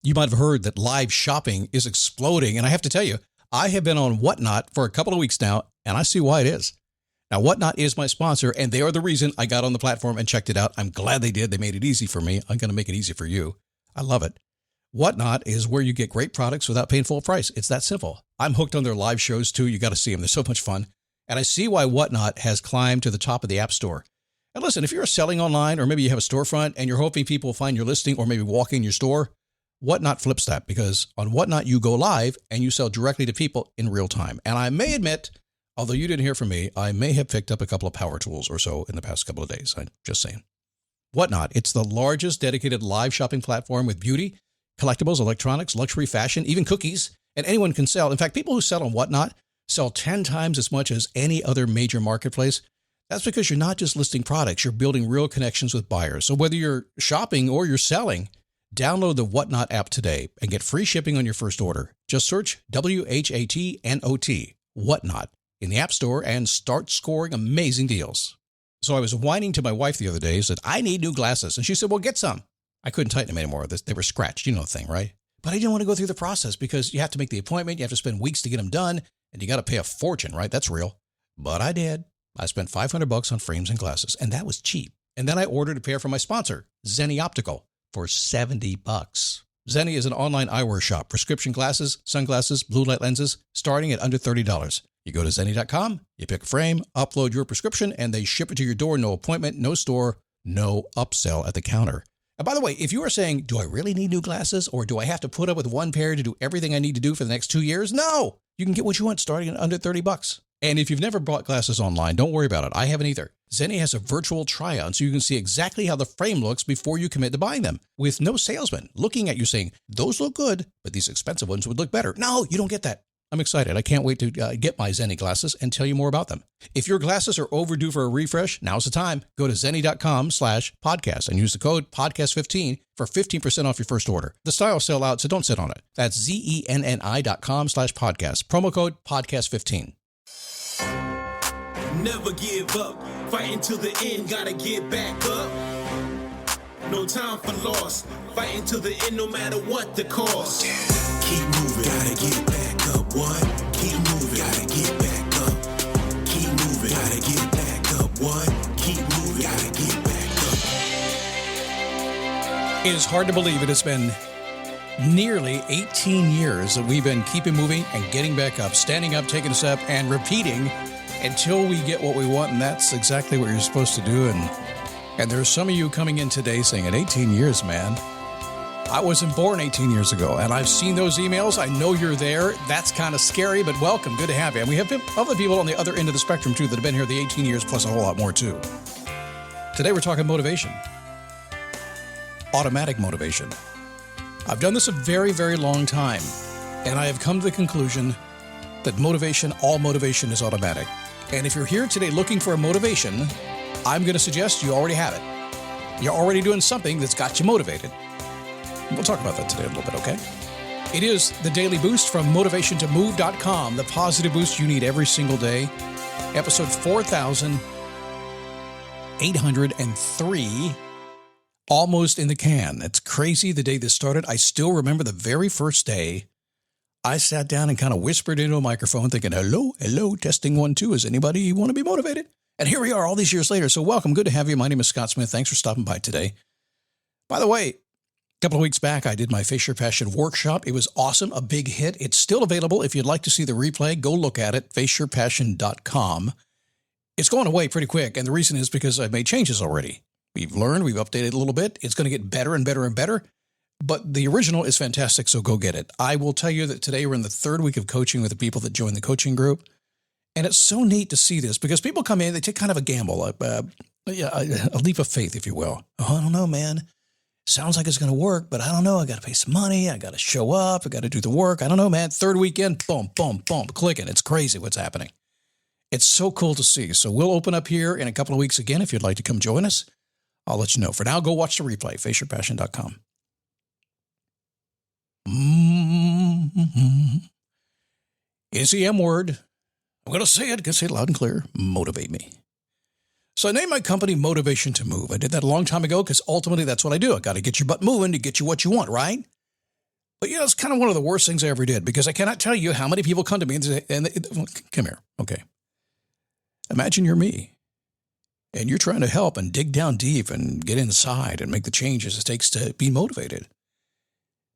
You might have heard that live shopping is exploding. And I have to tell you, I have been on Whatnot for a couple of weeks now, and I see why it is. Now, Whatnot is my sponsor, and they are the reason I got on the platform and checked it out. I'm glad they did. They made it easy for me. I'm going to make it easy for you. I love it. Whatnot is where you get great products without paying full price. It's that simple. I'm hooked on their live shows, too. You got to see them. They're so much fun. And I see why Whatnot has climbed to the top of the App Store. And listen, if you're selling online, or maybe you have a storefront and you're hoping people will find your listing or maybe walk in your store, Whatnot flips that, because on Whatnot, you go live and you sell directly to people in real time. And I may admit, although you didn't hear from me, I may have picked up a couple of power tools or so in the past couple of days. I'm just saying. Whatnot, it's the largest dedicated live shopping platform with beauty, collectibles, electronics, luxury, fashion, even cookies, and anyone can sell. In fact, people who sell on Whatnot sell 10 times as much as any other major marketplace. That's because you're not just listing products, you're building real connections with buyers. So whether you're shopping or you're selling, download the Whatnot app today and get free shipping on your first order. Just search WHATNOT, Whatnot, in the App Store and start scoring amazing deals. So I was whining to my wife the other day, said, I need new glasses. And she said, well, get some. I couldn't tighten them anymore. They were scratched. You know the thing, right? But I didn't want to go through the process because you have to make the appointment. You have to spend weeks to get them done. And you got to pay a fortune, right? That's real. But I did. I spent $500 on frames and glasses, and that was cheap. And then I ordered a pair from my sponsor, Zenni Optical, for $70. Zenni is an online eyewear shop, prescription glasses, sunglasses, blue light lenses, starting at under $30. You go to Zenni.com, you pick a frame, upload your prescription, and they ship it to your door. No appointment, no store, no upsell at the counter. And by the way, if you are saying, do I really need new glasses, or do I have to put up with one pair to do everything I need to do for the next 2 years? No, you can get what you want starting at under $30. And if you've never bought glasses online, don't worry about it. I haven't either. Zenni has a virtual try-on so you can see exactly how the frame looks before you commit to buying them, with no salesman looking at you saying, those look good, but these expensive ones would look better. No, you don't get that. I'm excited. I can't wait to get my Zenni glasses and tell you more about them. If your glasses are overdue for a refresh, now's the time. Go to Zenni.com/podcast and use the code podcast15 for 15% off your first order. The styles sell out, so don't sit on it. That's ZENNI.com/podcast. Promo code podcast15. Never give up, fighting till the end, gotta get back up. No time for loss, fighting till the end no matter what the cost. Keep moving, gotta get back up, what? Keep moving, gotta get back up. Keep moving, gotta get back up, what? Keep moving, gotta get back up. It is hard to believe it has been nearly 18 years that we've been keeping moving and getting back up, standing up, taking a step, and repeating until we get what we want, and that's exactly what you're supposed to do. And there's some of you coming in today saying, at 18 years, man, I wasn't born 18 years ago, and I've seen those emails. I know you're there. That's kind of scary, but welcome. Good to have you. And we have other people on the other end of the spectrum, too, that have been here the 18 years, plus a whole lot more, too. Today, we're talking motivation. Automatic motivation. I've done this a very, very long time, and I have come to the conclusion that motivation, all motivation is automatic. And if you're here today looking for a motivation, I'm going to suggest you already have it. You're already doing something that's got you motivated. We'll talk about that today a little bit, okay? It is the Daily Boost from motivationtomove.com, the positive boost you need every single day. Episode 4,803, almost in the can. It's crazy the day this started. I still remember the very first day I sat down and kind of whispered into a microphone thinking, hello, testing 1, 2. Is anybody want to be motivated? And here we are all these years later. So welcome. Good to have you. My name is Scott Smith. Thanks for stopping by today. By the way, a couple of weeks back, I did my Face Your Passion workshop. It was awesome. A big hit. It's still available. If you'd like to see the replay, go look at it, faceyourpassion.com. It's going away pretty quick. And the reason is because I've made changes already. We've learned, we've updated a little bit. It's going to get better and better and better. But the original is fantastic, so go get it. I will tell you that today we're in the third week of coaching with the people that join the coaching group. And it's so neat to see this because people come in, they take kind of a gamble, a leap of faith, if you will. Oh, I don't know, man. Sounds like it's going to work, but I don't know. I got to pay some money. I got to show up. I got to do the work. I don't know, man. Third weekend, boom, boom, boom, clicking. It's crazy what's happening. It's so cool to see. So we'll open up here in a couple of weeks again. If you'd like to come join us, I'll let you know. For now, go watch the replay, faceyourpassion.com. It's the M word. I'm going to say it. Say it loud and clear. Motivate me. So I named my company Motivation to Move. I did that a long time ago because ultimately that's what I do. I got to get your butt moving to get you what you want, right? But it's kind of one of the worst things I ever did, because I cannot tell you how many people come to me and say, come here. Okay. Imagine you're me and you're trying to help and dig down deep and get inside and make the changes it takes to be motivated.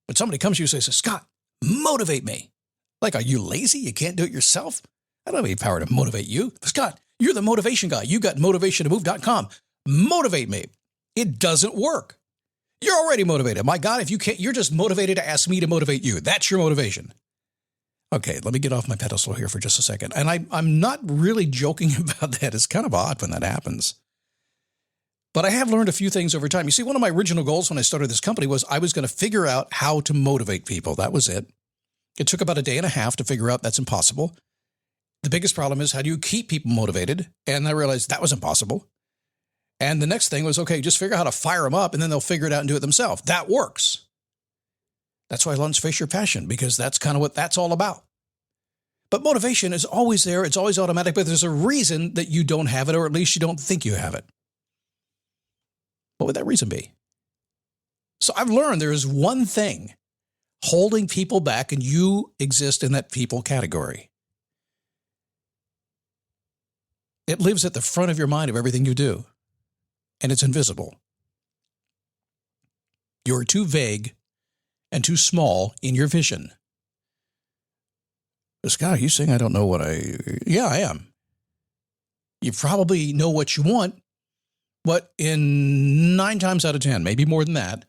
But somebody comes to you and says, Scott, motivate me. Like, are you lazy? You can't do it yourself? I don't have any power to motivate you. Scott, you're the motivation guy. You got motivationtomove.com. Motivate me. It doesn't work. You're already motivated. My God, if you can't, you're just motivated to ask me to motivate you. That's your motivation. Okay, let me get off my pedestal here for just a second. And I'm not really joking about that. It's kind of odd when that happens. But I have learned a few things over time. You see, one of my original goals when I started this company was I was going to figure out how to motivate people. That was it. It took about a day and a half to figure out that's impossible. The biggest problem is, how do you keep people motivated? And I realized that was impossible. And the next thing was, okay, just figure out how to fire them up and then they'll figure it out and do it themselves. That works. That's why I launched Face Your Passion, because that's kind of what that's all about. But motivation is always there. It's always automatic, but there's a reason that you don't have it, or at least you don't think you have it. What would that reason be? So I've learned there is one thing holding people back, and you exist in that people category. It lives at the front of your mind of everything you do, and it's invisible. You're too vague and too small in your vision. Scott, are you saying I don't know what Yeah, I am. You probably know what you want, but in 9 times out of 10, maybe more than that,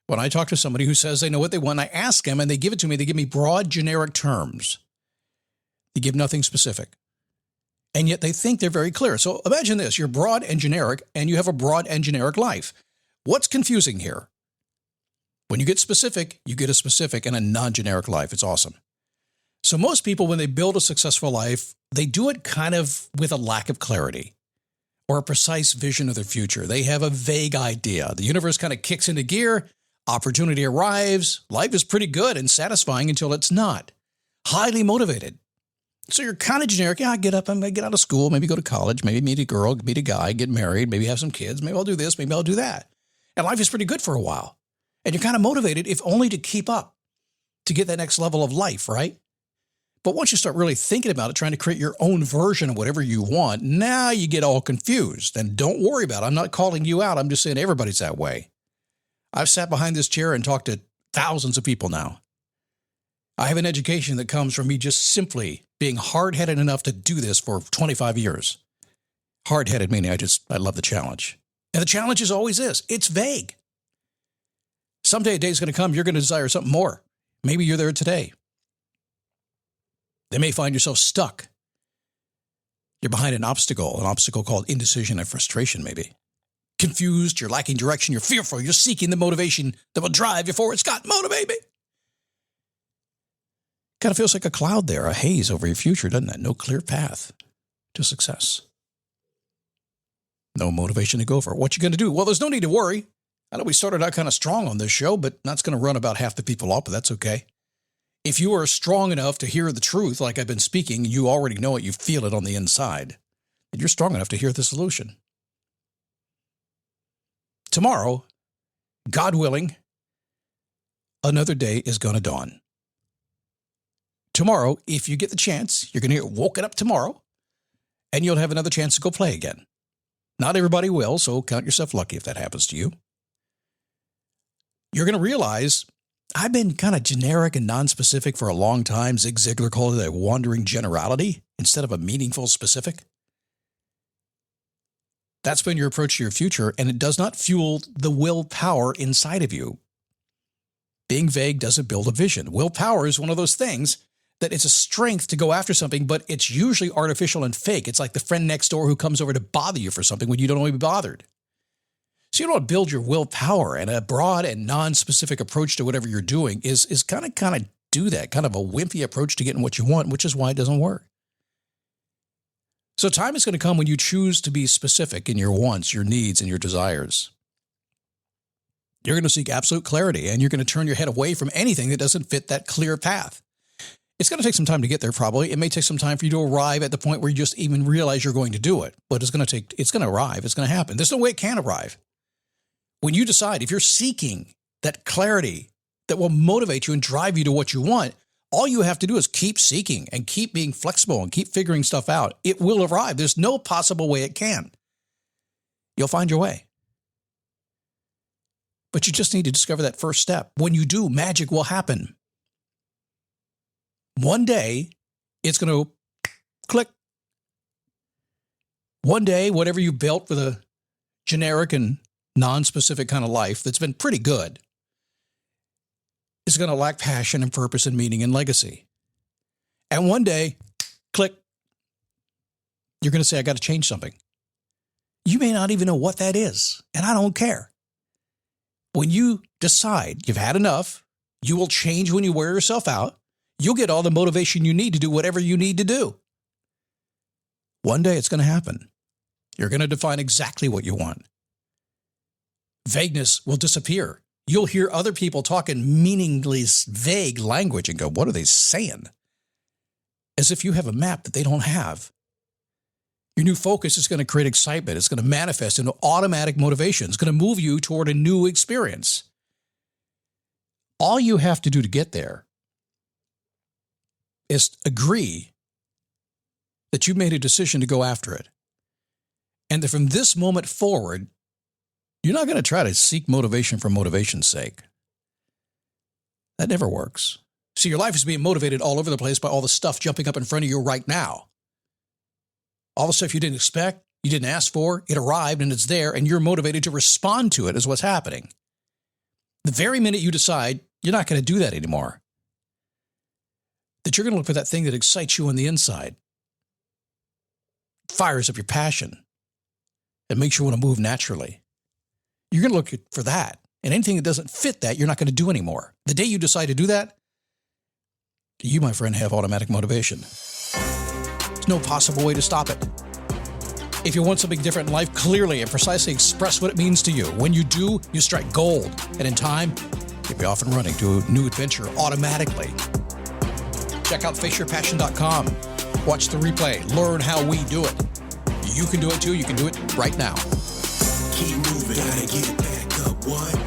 when I talk to somebody who says they know what they want, I ask them and they give it to me. They give me broad, generic terms. They give nothing specific. And yet they think they're very clear. So imagine this. You're broad and generic, and you have a broad and generic life. What's confusing here? When you get specific, you get a specific and a non-generic life. It's awesome. So most people, when they build a successful life, they do it kind of with a lack of clarity or a precise vision of their future. They have a vague idea. The universe kind of kicks into gear. Opportunity arrives. Life is pretty good and satisfying until it's not. Highly motivated. So you're kind of generic. Yeah, I get up, I'm going to get out of school, maybe go to college, maybe meet a girl, meet a guy, get married, maybe have some kids, maybe I'll do this, maybe I'll do that. And life is pretty good for a while. And you're kind of motivated, if only to keep up, to get that next level of life, right? But once you start really thinking about it, trying to create your own version of whatever you want, now you get all confused. And don't worry about it. I'm not calling you out. I'm just saying everybody's that way. I've sat behind this chair and talked to thousands of people now. I have an education that comes from me just simply being hard-headed enough to do this for 25 years. Hard-headed meaning I love the challenge. And the challenge is always this. It's vague. Someday a day's going to come, you're going to desire something more. Maybe you're there today. They may find yourself stuck. You're behind an obstacle called indecision and frustration, maybe. Confused, you're lacking direction, you're fearful, you're seeking the motivation that will drive you forward. Scott, motivate me. Kind of feels like a cloud there, a haze over your future, doesn't it? No clear path to success. No motivation to go for it. What you going to do? Well, there's no need to worry. I know we started out kind of strong on this show, but that's going to run about half the people off, but that's okay. If you are strong enough to hear the truth, like I've been speaking, you already know it, you feel it on the inside, and you're strong enough to hear the solution. Tomorrow, God willing, another day is going to dawn. Tomorrow, if you get the chance, you're going to get woken up tomorrow, and you'll have another chance to go play again. Not everybody will, so count yourself lucky if that happens to you. You're going to realize I've been kind of generic and non-specific for a long time. Zig Ziglar called it a wandering generality instead of a meaningful specific. That's been your approach to your future, and it does not fuel the willpower inside of you. Being vague doesn't build a vision. Willpower is one of those things that it's a strength to go after something, but it's usually artificial and fake. It's like the friend next door who comes over to bother you for something when you don't want to be bothered. So you don't want to build your willpower, and a broad and non-specific approach to whatever you're doing is kind of do that, kind of a wimpy approach to getting what you want, which is why it doesn't work. So time is going to come when you choose to be specific in your wants, your needs, and your desires. You're going to seek absolute clarity, and you're going to turn your head away from anything that doesn't fit that clear path. It's going to take some time to get there, probably. It may take some time for you to arrive at the point where you just even realize you're going to do it. But it's going to arrive. It's going to happen. There's no way it can arrive. When you decide, if you're seeking that clarity, that will motivate you and drive you to what you want. All you have to do is keep seeking and keep being flexible and keep figuring stuff out. It will arrive. There's no possible way it can. You'll find your way. But you just need to discover that first step. When you do, magic will happen. One day, it's going to click. One day, whatever you built with a generic and non-specific kind of life that's been pretty good is going to lack passion and purpose and meaning and legacy. And one day, click, you're going to say, I got to change something. You may not even know what that is, and I don't care. When you decide you've had enough, you will change when you wear yourself out. You'll get all the motivation you need to do whatever you need to do. One day it's going to happen. You're going to define exactly what you want. Vagueness will disappear. You'll hear other people talk in meaningless, vague language and go, what are they saying? As if you have a map that they don't have. Your new focus is going to create excitement. It's going to manifest into automatic motivation. It's going to move you toward a new experience. All you have to do to get there is agree that you made a decision to go after it. And that from this moment forward, you're not going to try to seek motivation for motivation's sake. That never works. See, your life is being motivated all over the place by all the stuff jumping up in front of you right now. All the stuff you didn't expect, you didn't ask for, it arrived and it's there, and you're motivated to respond to it is what's happening. The very minute you decide you're not going to do that anymore, that you're going to look for that thing that excites you on the inside, fires up your passion, and makes you want to move naturally. You're going to look for that. And anything that doesn't fit that, you're not going to do anymore. The day you decide to do that, you, my friend, have automatic motivation. There's no possible way to stop it. If you want something different in life, clearly and precisely express what it means to you. When you do, you strike gold. And in time, you'll be off and running to a new adventure automatically. Check out faceyourpassion.com. Watch the replay. Learn how we do it. You can do it too. You can do it right now. Keep moving. Gotta get back up. What?